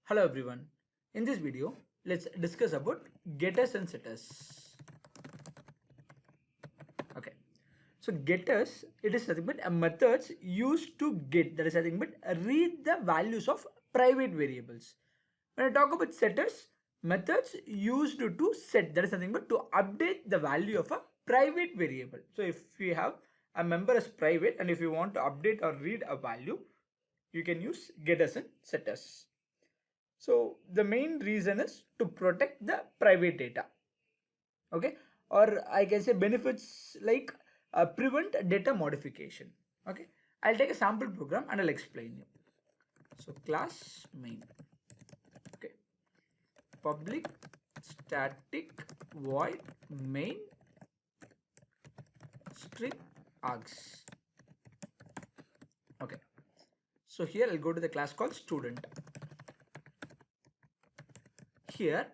Hello everyone. In this video, let's discuss about getters and setters. Okay. So getters, it is nothing but a methods used to get, that is nothing but read the values of private variables. When I talk about setters, methods used to set, that is nothing but to update the value of a private variable. So if we have a member as private and if you want to update or read a value, you can use getters and setters. So the main reason is to protect the private data. Okay, or I can say benefits like prevent data modification. Okay, I'll take a sample program and I'll explain you. So class main. Okay, public static void main string args. Okay, so here I'll go to the class called student. Here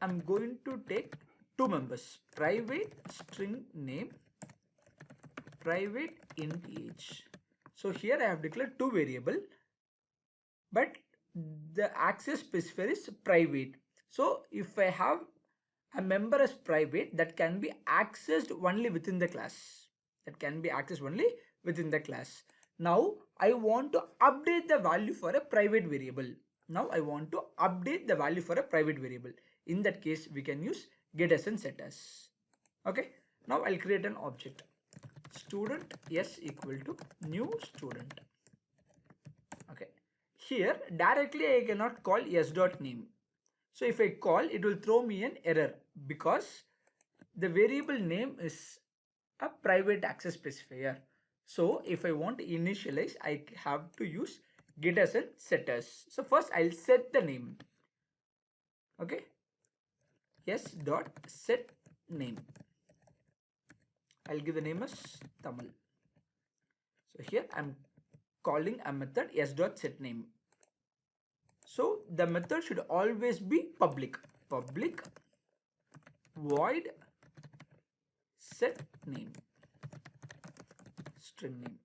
I'm going to take two members, private string name, private int age. So here I have declared two variable, but the access specifier is private. So if I have a member as private, that can be accessed only within the class. Now I want to update the value for a private variable. In that case, we can use getters and setters. Okay. Now I'll create an object. Student s equal to new student. Okay. Here directly I cannot call s dot name. So if I call, it will throw me an error because the variable name is a private access specifier. So if I want to initialize, I have to use getters and setters. So first I'll set the name. Okay. S dot set name. I'll give the name as Tamil. So here I'm calling a method s dot set name. So the method should always be public. Public void set name, string name.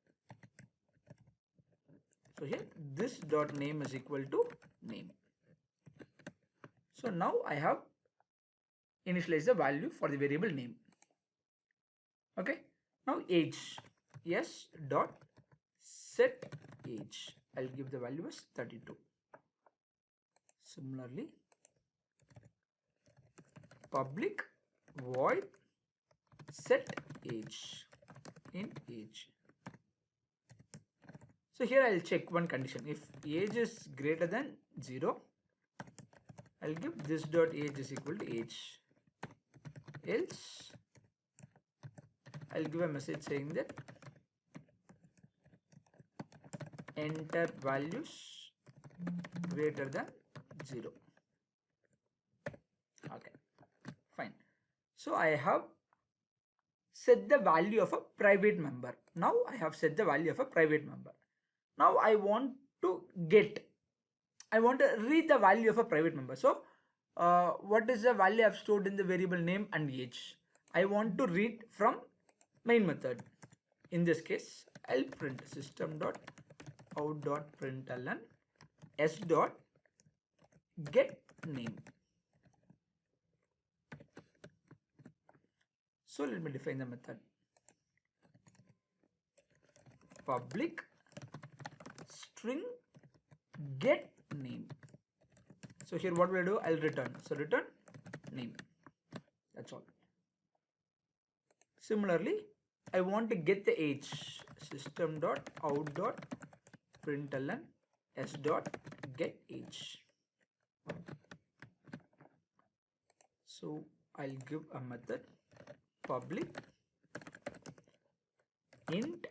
So here this dot name is equal to name. So now I have initialized the value for the variable name. Okay. Now age, s dot set age. I'll give the value as 32. Similarly, public void set age in age. So here I'll check one condition. If age is greater than 0, I'll give this dot age is equal to age. Else I'll give a message saying that enter values greater than 0. Okay, fine. So I have set the value of a private member. Now I have set the value of a private member. Now I want to read the value of a private member. So what is the value I've stored in the variable name and age? I want to read from main method. In this case, I'll print system.out.println s dot get name. So let me define the method. Public string get name. So here what will I do? I'll return. So return name. That's all. Similarly, I want to get the age. System.out.println s dot get age. So I'll give a method public int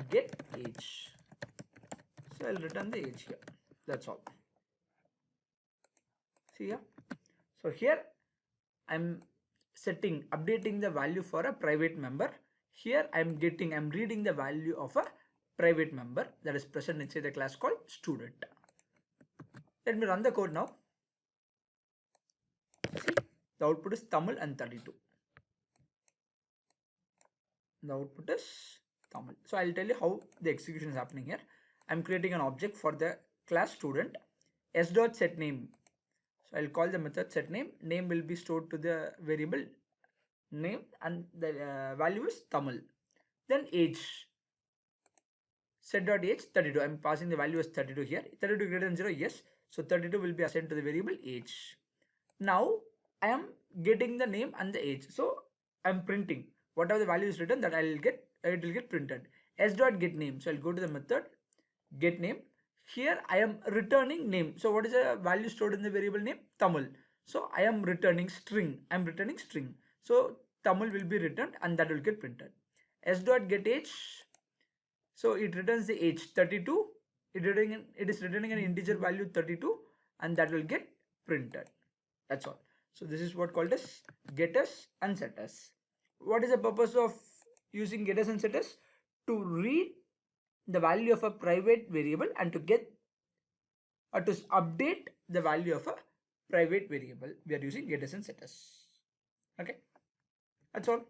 get age. So I'll return the age here. That's all. See here. So here I'm updating the value for a private member. Here I'm reading the value of a private member that is present inside the class called student. Let me run the code now. See, the output is Tamil and 32. The output is Tamil. So I'll tell you how the execution is happening here. I'm creating an object for the class student. s dot set name. So I'll call the method set name. Name will be stored to the variable name and the value is Tamil. Then age. Set dot age 32. I'm passing the value as 32 here. 32 greater than 0, yes. So 32 will be assigned to the variable age. Now I am getting the name and the age. So I'm printing. Whatever the value is written, that I'll get, it will get printed. S dot get name. So I'll go to the method get name. Here I am returning name. So what is the value stored in the variable name? Tamil. So I am returning string. I'm returning string. So Tamil will be returned and that will get printed. S dot get age. So it returns the age 32. It is returning an integer value 32 and that will get printed. That's all. So this is what called as getters and setters. What is the purpose of using getters and setters? To read the value of a private variable and to get or to update the value of a private variable. We are using getters and setters. Okay, that's all.